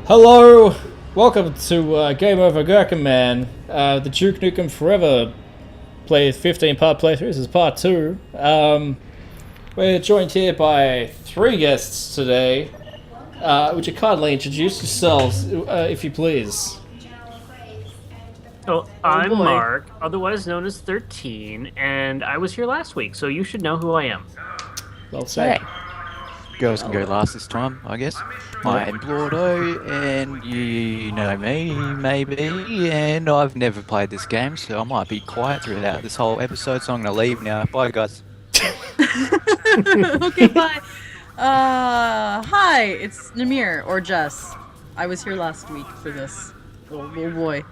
Hello, welcome to Game Over Gerkinman, the Duke Nukem Forever 15-part playthrough. This is part 2. We're joined here by 3 guests today. Would you kindly introduce yourselves, if you please? So I'm Mark, otherwise known as 13, and I was here last week, so you should know who I am. Well said. Girls can go last this time, I guess. I am Blordo, and you know me, maybe, and I've never played this game, so I might be quiet throughout this whole episode, so I'm going to leave now. Bye, guys. Okay, bye. Hi, it's Namir, or Jess. I was here last week for this. Oh boy.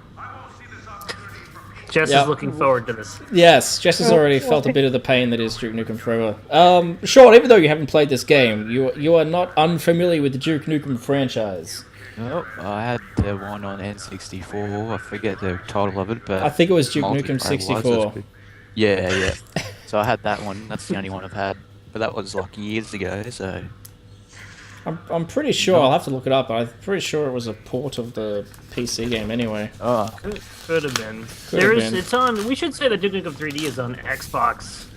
Jess is looking forward to this. Yes, Jess has already felt a bit of the pain that is Duke Nukem Forever. Sean, even though you haven't played this game, you are not unfamiliar with the Duke Nukem franchise. Oh, I had the one on N64, I forget the title of it, but... I think it was Duke Nukem 64. Yeah. So I had that one, that's the only one I've had. But that was like years ago, so... I'm pretty sure, I'll have to look it up, but I'm pretty sure it was a port of the PC game anyway. Oh. Could have been. Been. It's on, we should say that Duke Nukem 3D is on Xbox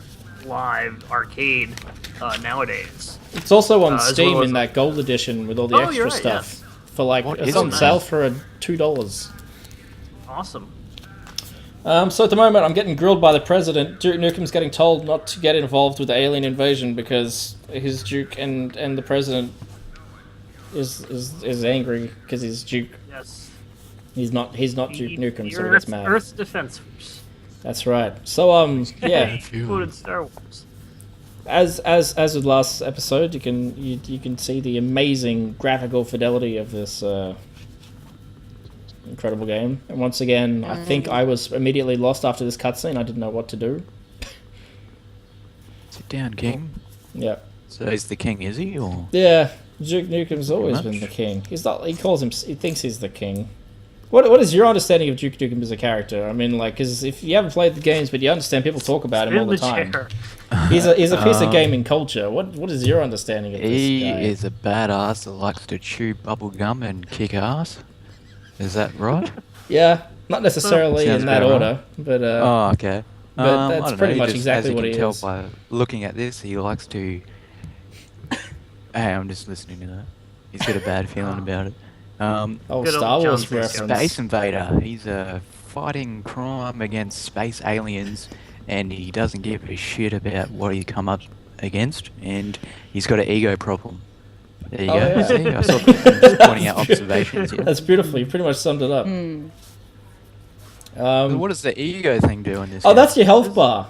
Live Arcade nowadays. It's also on as Steam well as in that gold edition with all the extra you're right, stuff. For like, What it's is on it? sale for $2. Awesome. So at the moment, I'm getting grilled by the president. Duke Nukem's getting told not to get involved with the alien invasion because his Duke and the president is angry because he's Duke. Yes. He's not Duke Nukem, so he gets mad. Earth's Defense Force. That's right. So yeah. Quoted Star Wars. As with last episode, you can see the amazing graphical fidelity of this incredible game. And once again, I think I was immediately lost after this cutscene. I didn't know what to do. Sit down, King. Yeah. So he's the king, is he, or...? Yeah. Duke Nukem's always been the king. He's not. He thinks he's the king. What is your understanding of Duke Nukem as a character? I mean, like, because if you haven't played the games, but you understand people talk about him all the time. He's a piece of gaming culture. What is your understanding of this guy? He is a badass that likes to chew bubble gum and kick ass. Is that right? Yeah, not necessarily Sounds in that about order, but Oh, okay. but I that's don't pretty know, much just, exactly as what you he can is. tell by looking at this, he likes to... Hey, I'm just listening to that. He's got a bad feeling about it. Oh, Good Star old Wars John reference. Space Invader. He's fighting crime against space aliens, and he doesn't give a shit about what he come up against, and he's got an ego problem. There you go. yeah. See, I saw I'm just pointing out observations here. That's beautiful. You pretty much summed it up. But what does the ego thing do in this? Oh, game? that's your health bar.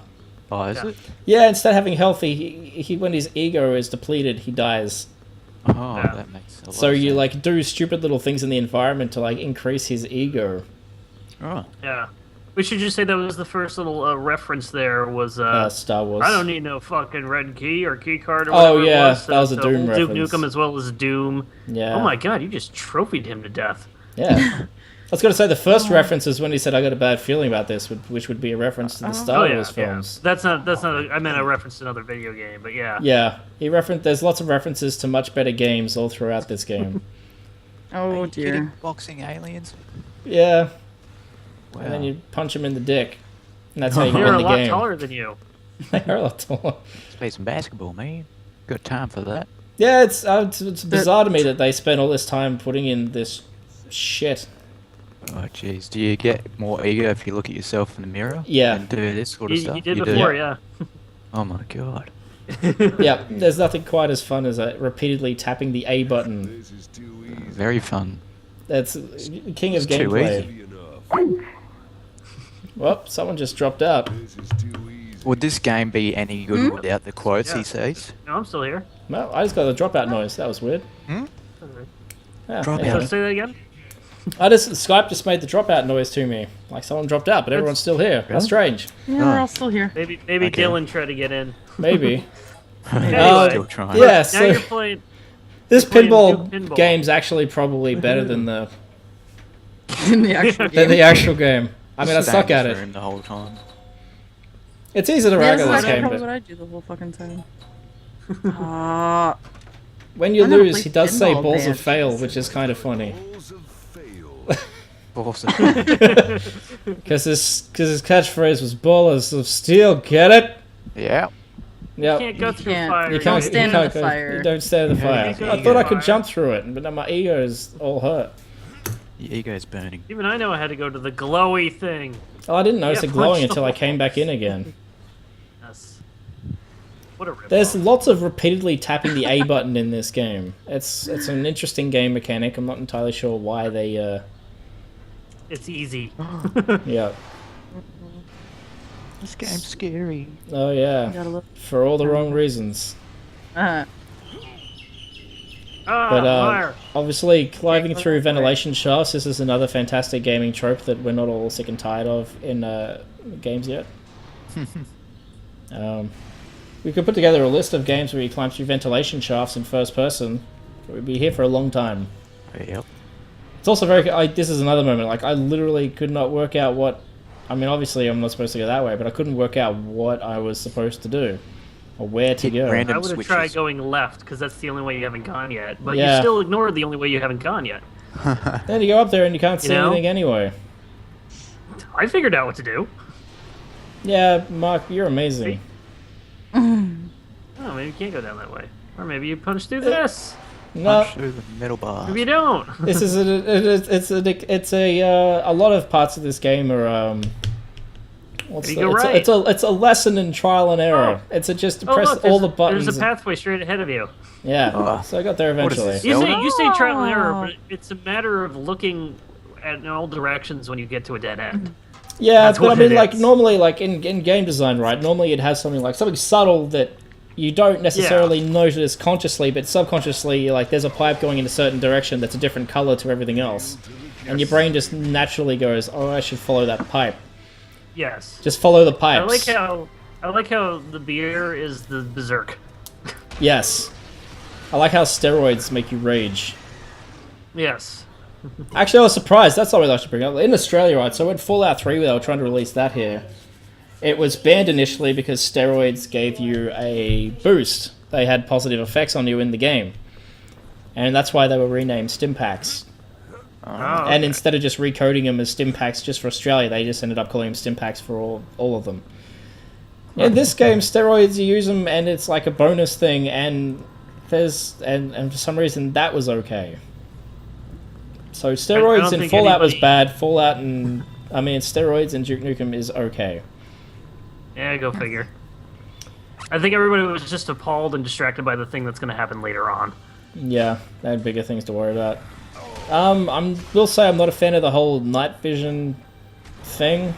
Oh, is it? Yeah, instead of having health, he when his ego is depleted, he dies. Oh, Yeah. that makes a lot So of you sense. like do stupid little things in the environment to like increase his ego. Oh. Yeah. We should just say that was the first little reference there was, Star Wars. I don't need no fucking red key or key card or whatever Oh, yeah, it was. that was a Doom old Duke reference. Nukem as well as Doom. Yeah. Oh my god, you just trophied him to death. Yeah. I was going to say the first reference is when he said, "I got a bad feeling about this," which would be a reference to the Star Wars films. That's not. I meant a reference to another video game, but yeah. Yeah, there's lots of references to much better games all throughout this game. Oh Are you kidding? dear. Boxing aliens. Yeah, Wow. and then you punch him in the dick, and that's how you They're win a the lot game. taller than you. They are a lot taller. Let's play some basketball, man. Got time for that. Yeah, it's bizarre to me that they spent all this time putting in this shit. Oh, jeez. Do you get more ego if you look at yourself in the mirror? Yeah. And do this sort of You stuff? did You before, do? yeah. Oh my god. Yeah, there's nothing quite as fun as repeatedly tapping the A button. Very fun. That's king of It's too gameplay. Well, someone just dropped out. Would this game be any good without the quotes he says? No, I'm still here. Well, I just got a dropout noise. That was weird. Hmm? Yeah, Dropout. anyway. So say that again? Skype just made the dropout noise to me. Like someone dropped out, but everyone's still here. That's strange. Yeah, we're all still here. Maybe Okay. Dylan tried to get in. Maybe. Anyway, Still trying. Yeah, now so you're playing. this playing pinball Duke Pinball. game's actually probably better than the In the actual than the actual game. I mean, I Stay suck in at this it. room the whole time. It's easy to Yeah, rag that's on this actually game, probably but what I do the whole fucking time. When you I'm gonna lose, play he does say pinball balls of dance. fail, which is kind of funny. Awesome. Because his catchphrase was ballers of steel, get it? Yeah. Yep. You can't go through can't- fire. You can't stand in the go- fire. You don't stand in the fire. can't go I through thought I the could fire. jump through it, but now my ego is all hurt. Your ego's burning. Even I know I had to go to the glowy thing. Oh, I didn't notice Yeah, it glowing punch the until I wall. came back in again. Yes. What a rip. There's lots of repeatedly tapping the A button in this game. It's an interesting game mechanic. I'm not entirely sure why they. It's easy. Yeah. This game's scary. Oh yeah. Gotta look. For all the wrong reasons. Uh, But Fire. obviously, climbing through ventilation shafts. This is another fantastic gaming trope that we're not all sick and tired of in games yet. We could put together a list of games where you climb through ventilation shafts in first person. We'd be here for a long time. Yep. It's also very. This is another moment. Like I literally could not work out what. I mean, obviously I'm not supposed to go that way, but I couldn't work out what I was supposed to do, or where to Hit go. random I would have switches. tried going left because that's the only way you haven't gone yet. But Yeah. you still ignored the only way you haven't gone yet. Then you go up there and you can't see You know? anything anyway. I figured out what to do. Yeah, Mark, you're amazing. Oh, maybe you can't go down that way. Or maybe you punch through this. No, Punch through the metal bar. Maybe you don't. this is a lot of parts of this game are what's You the, go it's, right. it's a lesson in trial and error. It's just to Oh, press look, all there's- the buttons. There's a pathway straight ahead of you. Yeah, Oh. so I got there What is eventually. this? You say trial and error, Oh. but it's a matter of looking at in all directions when you get to a dead end. Yeah, That's but I what mean, it like is. normally, like in game design, right? Normally, it has something subtle that you don't necessarily notice consciously, but subconsciously, like there's a pipe going in a certain direction that's a different color to everything else, and your brain just naturally goes, "Oh, I should follow that pipe." Yes. Just follow the I pipes. like how the beer is the berserk. Yes, I like how steroids make you rage. Yes. Actually, I was surprised. That's something I should bring up. In Australia, right? So when Fallout 3, they were trying to release that here. It was banned initially because steroids gave you a boost. They had positive effects on you in the game. And that's why they were renamed Stimpaks. Oh, And instead of just recoding them as Stimpaks just for Australia, they just ended up calling them Stimpaks for all of them. In this game, steroids, you use them and it's like a bonus thing, and and for some reason that was okay. So steroids don't in think Fallout was anybody- bad. Steroids in Duke Nukem is okay. Yeah, go figure. I think everybody was just appalled and distracted by the thing that's going to happen later on. Yeah, they had bigger things to worry about. Will say I'm not a fan of the whole night vision thing.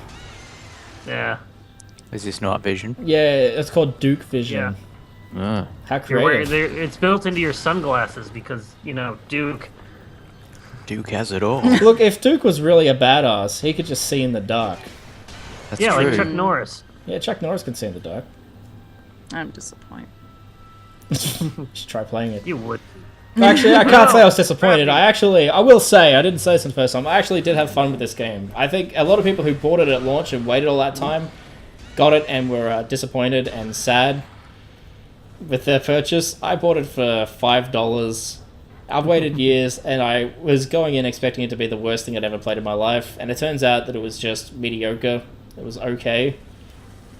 Yeah. Is this night vision? Yeah, it's called Duke Vision. Yeah. Ah. How You're wearing, creative. it's built into your sunglasses because, Duke. Duke has it all. Look, if Duke was really a badass, he could just see in the dark. That's Yeah, true. like Chuck Norris. Yeah, Chuck Norris can see in the dark. I'm disappointed. Just try playing it. You would. Actually, I can't say I was disappointed. I will say, I didn't say this in the first time, I actually did have fun with this game. I think a lot of people who bought it at launch and waited all that time got it and were disappointed and sad with their purchase. I bought it for $5. I've waited years, and I was going in expecting it to be the worst thing I'd ever played in my life, and it turns out that it was just mediocre. It was okay.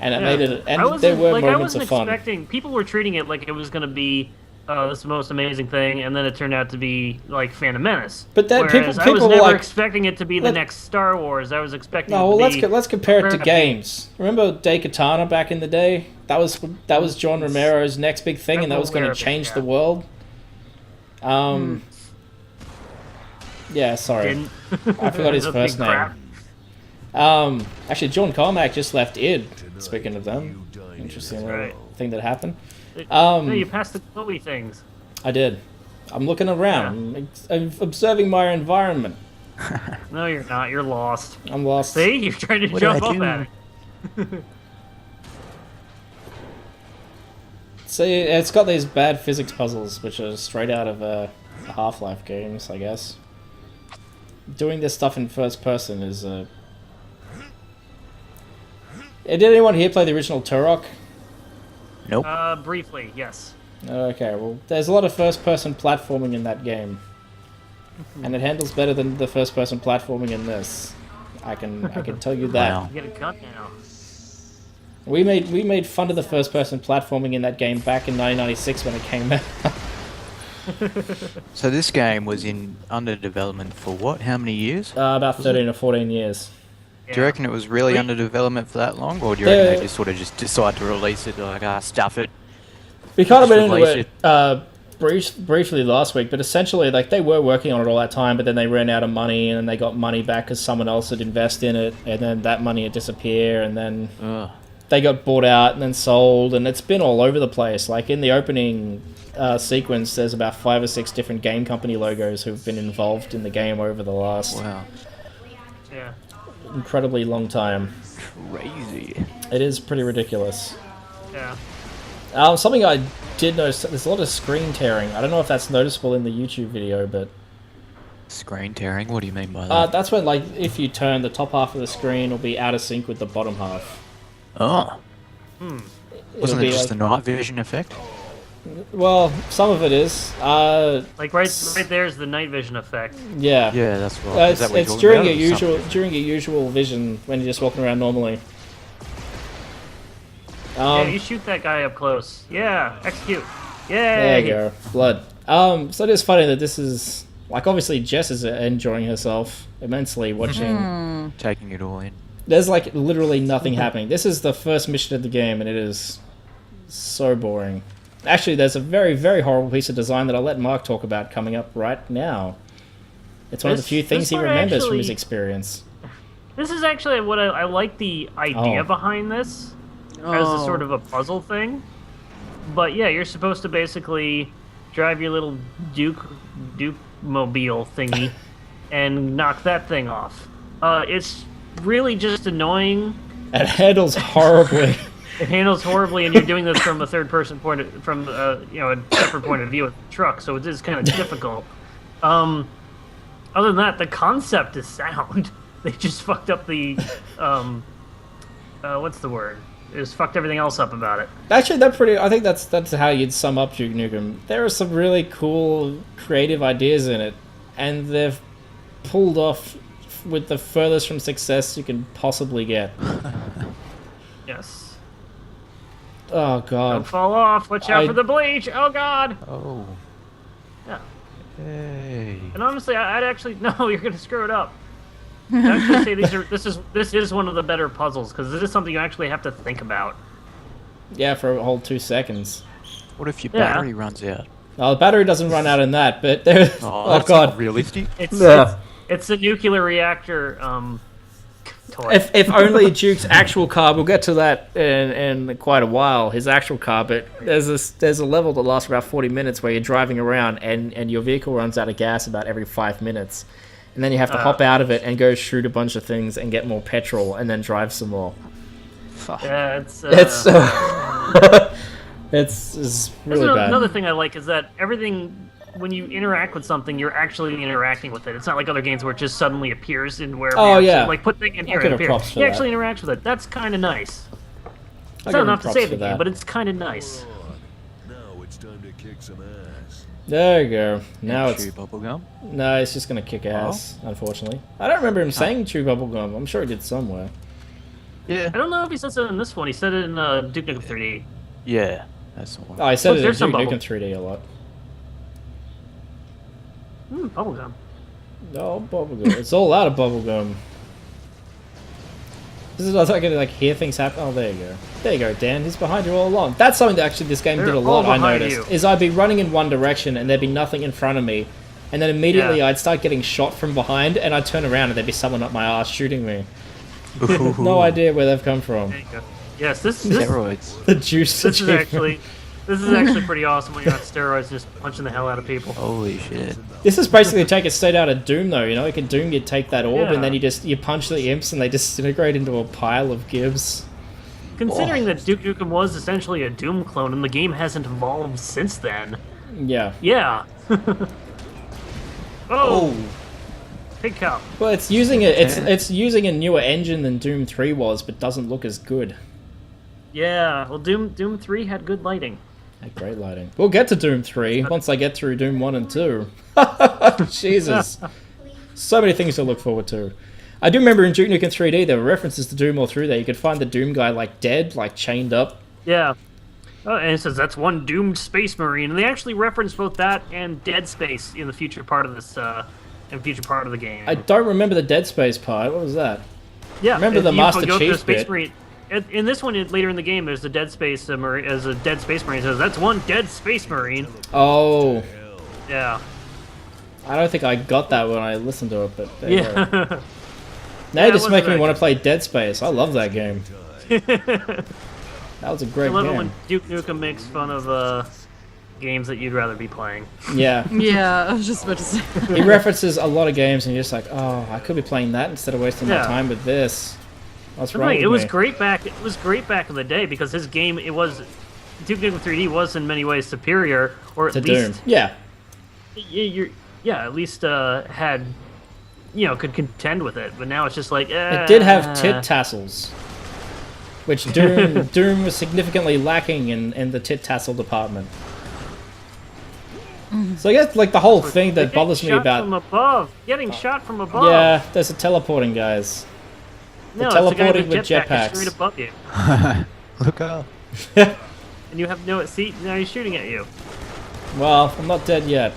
And it made it, and there were moments of fun. People were treating it like it was going to be this most amazing thing, and then it turned out to be like Phantom Menace. But then Whereas I was people were never like- expecting it to be the Let- next Star Wars. I was expecting No, it well, to be... let's compare it to crappy. games. Remember Daikatana back in the day? That was John Romero's next big thing, and that was going to change the world. Yeah, sorry, Didn't. I forgot his That big first name. crap. Actually, John Carmack just left id. Speaking of them, interesting little right. thing that happened. No, you passed the Chloe things. I did. I'm looking around. I'm observing my environment. No, you're not. You're lost. I'm lost. See? You're trying to What jump did I up do? at it. See, it's got these bad physics puzzles, which are straight out of Half-Life games, I guess. Doing this stuff in first person is Did anyone here play the original Turok? Nope. Briefly, yes. Okay, well, there's a lot of first-person platforming in that game, and it handles better than the first-person platforming in this. I can tell you that. Wow. You get a cut now. We made fun of the first-person platforming in that game back in 1996 when it came out. So this game was under development for what? How many years? About 13 or 14 years. Do you reckon it was really under development for that long, or do you reckon they just sort of just decide to release it, like, stuff it? We kind of Just went into release it briefly last week, but essentially, like, they were working on it all that time, but then they ran out of money, and then they got money back because someone else had invested in it, and then that money had disappeared, and then they got bought out and then sold, and it's been all over the place. Like, in the opening sequence, there's about 5 or 6 different game company logos who've been involved in the game over the last incredibly long time. Crazy. It is pretty ridiculous. Yeah. Something I did notice, there's a lot of screen tearing. I don't know if that's noticeable in the YouTube video, but... Screen tearing? What do you mean by that? that's when, like, if you turn, the top half of the screen will be out of sync with the bottom half. Oh. Wasn't it be just like, a night vision effect? Well, some of it is. Like right there's the night vision effect. Yeah. Yeah, that's right. Is that what it's you're talking during about, your or something? usual vision when you're just walking around normally. Yeah, you shoot that guy up close. Yeah, execute. Yay! There you go. Blood. So it is funny that this is... Like, obviously, Jess is enjoying herself immensely watching... Taking it all in. There's, like, literally nothing happening. This is the first mission of the game, and it is so boring. Actually, there's a very, very horrible piece of design that I'll let Mark talk about coming up right now. It's one of the few things he remembers from his experience. This is actually what I like the idea behind this as a sort of a puzzle thing. But yeah, you're supposed to basically drive your little Duke mobile thingy and knock that thing off. It's really just annoying. It handles horribly. It handles horribly, and you're doing this from a third-person point, a separate point of view of the truck, so it is kind of difficult. Other than that, the concept is sound. They just fucked up the, what's the word? It just fucked everything else up about it. Actually, I think that's how you'd sum up Duke Nukem. There are some really cool, creative ideas in it, and they've pulled off with the furthest from success you can possibly get. Yes. Oh, God. Don't fall off. Watch out for the bleach. Oh, God. Oh. Yeah. Hey. And honestly, I'd actually... No, you're going to screw it up. I'd actually say this is one of the better puzzles, because this is something you actually have to think about. Yeah, for a whole 2 seconds. What if your battery runs out? Oh, the battery doesn't run out in that, but there... Oh, God. Not realistic. It's a nuclear reactor toy. If only Duke's actual car, we'll get to that in quite a while, his actual car, but there's a level that lasts about 40 minutes where you're driving around and your vehicle runs out of gas about every 5 minutes. And then you have to hop out of it and go shoot a bunch of things and get more petrol and then drive some more. Yeah, It's really bad. Another thing I like is that everything, when you interact with something, you're actually interacting with it. It's not like other games where it just suddenly appears in wherever like put thing in here and appears. You actually interact with it. That's kind of nice. It's not enough to save the game, but it's kind of nice. Now it's time to kick some ass. There you go. Now it's... Chew bubblegum? No, it's just going to kick ass, unfortunately. I don't remember him saying chew bubblegum. I'm sure he did somewhere. Yeah. I don't know if he says it in this one. He said it in Duke Nukem 3D. Yeah, that's the one. Oh, he said it in there's Duke some Nukem 3D a lot. Bubblegum. No, bubblegum. It's all out of bubblegum. This is I can like hear things happen. Oh, there you go. There you go, Dan. He's behind you all along. That's something that actually this game did a lot. I noticed is I'd be running in one direction and there'd be nothing in front of me, and then immediately I'd start getting shot from behind, and I'd turn around and there'd be someone up my ass shooting me. No idea where they've come from. There you go. Yes, this Steroids. The juice. This is actually pretty awesome when you're on steroids, just punching the hell out of people. Holy shit. This is basically taken straight out of Doom, though. You know, like in Doom, you take that orb and then you punch the imps and they disintegrate into a pile of gibs. Considering that Duke Nukem was essentially a Doom clone and the game hasn't evolved since then. Yeah. Yeah. Oh. Pig cow. Well, it's using it's using a newer engine than Doom 3 was, but doesn't look as good. Yeah. Well, Doom 3 had good lighting. Hey, great lighting. We'll get to Doom 3 once I get through Doom 1 and 2. Jesus. So many things to look forward to. I do remember in Duke Nukem 3D there were references to Doom all through there. You could find the Doom guy like dead, like chained up. Yeah. Oh, and it says that's one doomed space marine, and they actually reference both that and Dead Space in the future part of this, the game. I don't remember the Dead Space part. What was that? Yeah, remember the you Master go through Chief a space bit. marine. In this one, later in the game, there's a Dead Space marine. As a Dead Space marine says, that's one dead space marine. Oh, Yeah. I don't think I got that when I listened to it, but there you go. Yeah. Now Yeah, you're it just wasn't making me that want to play Dead Space. I love that game. That was a I great love it game. when Duke Nukem makes fun of games that you'd rather be playing. Yeah. Yeah, I was just about to say. He references a lot of games, and you're just like, oh, I could be playing that instead of wasting my Yeah. time with this. What's wrong with It was me? great back. It was great back in the day because his game, Duke Nukem 3D was in many ways superior, or at To Doom. least Yeah. at least had, could contend with it. But now it's just like It did have tit tassels, which Doom was significantly lacking in the tit tassel department. So I guess like the whole thing that bothers me about from above, getting shot from above. yeah, there's a teleporting guys. no, the it's the guy teleporting with with jetpack jetpacks. straight above you, Look up. and you have no seat. Now he's shooting at you. Well, I'm not dead yet.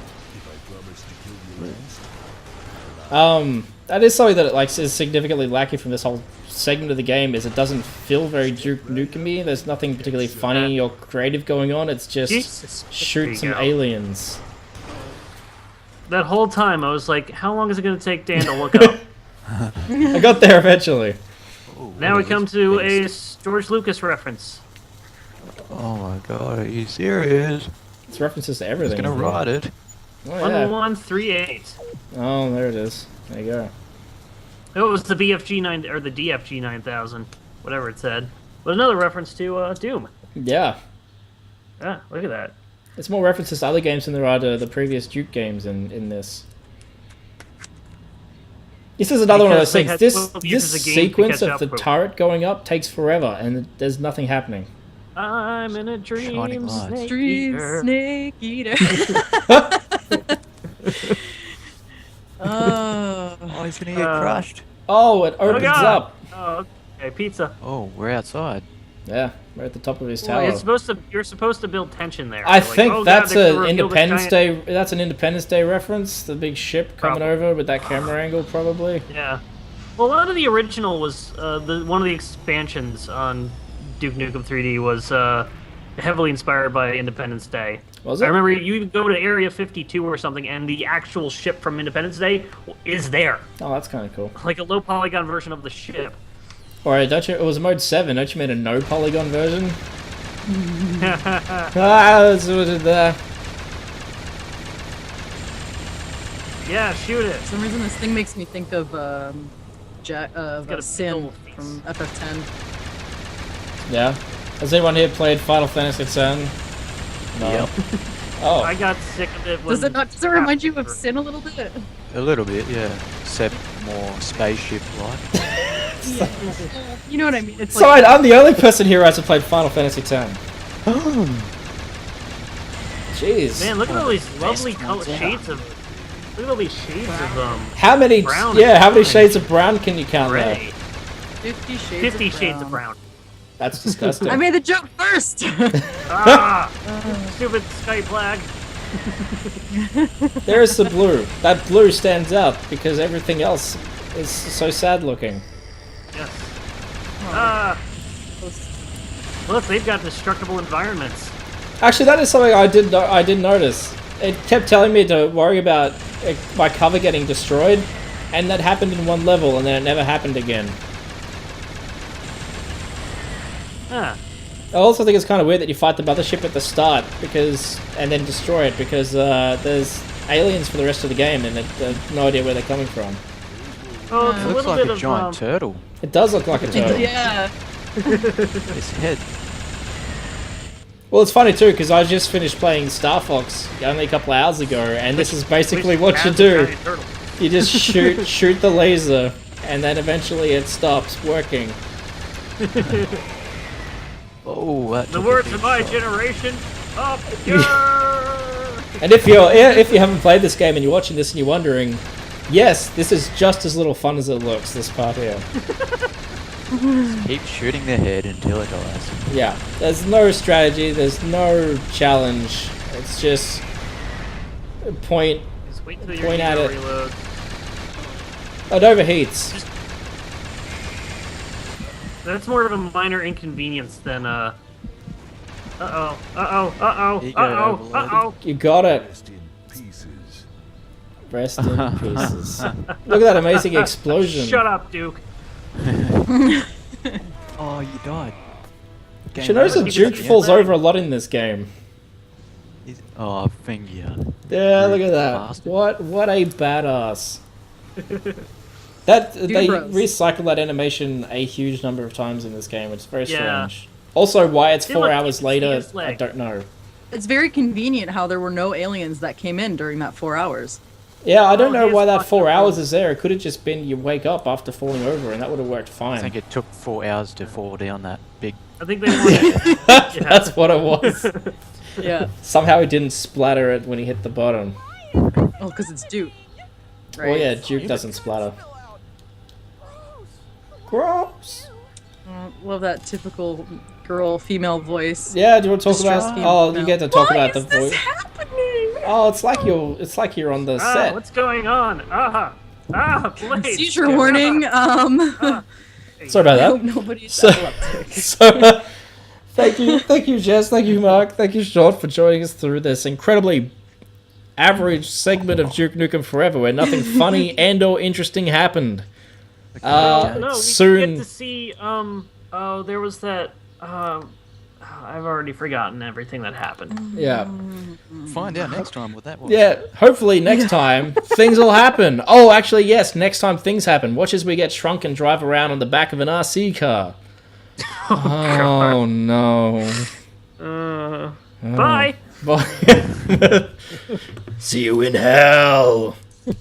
That is something that like is significantly lacking from this whole segment of the game. Is it doesn't feel very Duke Nukem-y. There's nothing particularly funny or creative going on. It's just Jesus, there shoot you some go. aliens. That whole time, I was like, how long is it going to take Dan to look up? I got there eventually. Ooh, Now what we come is to this? a George Lucas reference. Oh my god, are you serious? It's references to Who's everything. gonna isn't it? write it? Oh, yeah. 1138. Oh, there it is. There you go. It was the BFG 9 or the DFG 9000, whatever it said. But another reference to Doom. Yeah. Yeah, look at that. It's more references to other games than there are to the previous Duke games in this. This is another one of those Because things. they had This 12 years this of game to sequence catch of up the with. turret going up takes forever, and there's nothing happening. I'm in a dream, Shining lights. snake Dream eater. snake eater. Oh. Oh, he's gonna get crushed. Oh, it Oh, opens God. up. Oh, okay, pizza. Oh, we're outside. Yeah, we're at the top of his Well, tower. you're supposed to build tension there. I You're like, think oh, God, that's they're gonna a reveal this Independence giant- Day. That's an Independence Day reference. The big ship coming Probably. over with that camera angle, probably. Yeah. Well, a lot of the original was one of the expansions on Duke Nukem 3D was heavily inspired by Independence Day. Was I it? remember you go to Area 52 or something, and the actual ship from Independence Day is there, Oh, that's kind of cool. like a low polygon version of the ship. Alright, don't you? It was mode 7. Don't you mean a no polygon version? That's what it there. Yeah, shoot it. For some reason, this thing makes me think of got a Sin big old face. from FF10. Yeah. Has anyone here played Final Fantasy X? No. Yep. Oh. I got sick of it. Does when it not? Does it remind you of Sin a little bit? A little bit, yeah. Except more spaceship-like. You know what I mean? It's So like I'm the only person here who hasn't played Final Fantasy X. Jeez. Man, look at all these lovely color shades of. Look at all these shades of How many? brown Yeah, how many and shades of brown can you count there? gray. 50 shades. 50 of shades of brown. That's disgusting. I made the joke first. Ah! Stupid sky flag. There's the blue. That blue stands out because everything else is so sad looking. Yes. Ah! Look, they've got destructible environments. Actually, that is something I did notice. It kept telling me to worry about my cover getting destroyed, and that happened in one level, and then it never happened again. Ah. I also think it's kind of weird that you fight the mothership at the start and then destroy it because there's aliens for the rest of the game, and no idea where they're coming from. Oh, it's It a looks little like bit a of giant turtle. It does look like a turtle. Yeah. Its head. Well, it's funny too because I just finished playing Star Fox only a couple of hours ago, and this is basically what you Massive do. giant turtle. You just shoot the laser, and then eventually it stops working. Oh, that The took a words big of my shot. generation, Up! Yeah! And if you haven't played this game and you're watching this and you're wondering, yes, this is just as little fun as it looks. This part here. Keep shooting their head until it dies. Yeah, there's no strategy. There's no challenge. It's just point Just wait until Point your at hero it. reloads. It overheats. That's more of a minor inconvenience than Uh-oh. Uh-oh. Uh-oh. Here you go, Uh-oh. Overlord. Uh-oh. You got it. Rest in pieces. Rest in pieces. Look at that amazing explosion. Shut up, Duke. Oh, you died. Game She knows over. that Duke falls over a lot in this game. Oh, finger. Yeah, look at that. Bastard. What a badass. That they bros. recycle that animation a huge number of times in this game. It's very Yeah. strange. Also, why it's Dude, 4 look, hours it's later, his leg. I don't know. It's very convenient how there were no aliens that came in during that 4 hours. Yeah, I don't know here's why that fucking 4 hours proof. is there. It could have just been you wake up after falling over, and that would have worked I fine. think it took 4 hours to fall down that big. I think they wanted... That's what it was. Yeah. Somehow it didn't splatter it when he hit the bottom. Oh, because it's Duke. Right. Well, yeah, Duke doesn't splatter. Gross. Love that typical female voice. Yeah, do you want to talk Distressed about? female. Oh, you get to talk Why about the is this voice. happening? Oh, it's like you're on the set. what's going on? Blade. Seizure warning. Sorry about I hope that. nobody's So- epileptic. So, thank you, Jess, thank you, Mark, thank you, Sean, for joining us through this incredibly average segment of Duke Nukem Forever, where nothing funny and/or interesting happened. No, we soon. get to see, oh, there was that, I've already forgotten everything that happened. Yeah, Find out next time what that was. yeah. Hopefully next time things will happen. Oh, actually, yes. Next time things happen. Watch as we get shrunk and drive around on the back of an RC car. Oh no. Bye! Bye. See you in hell.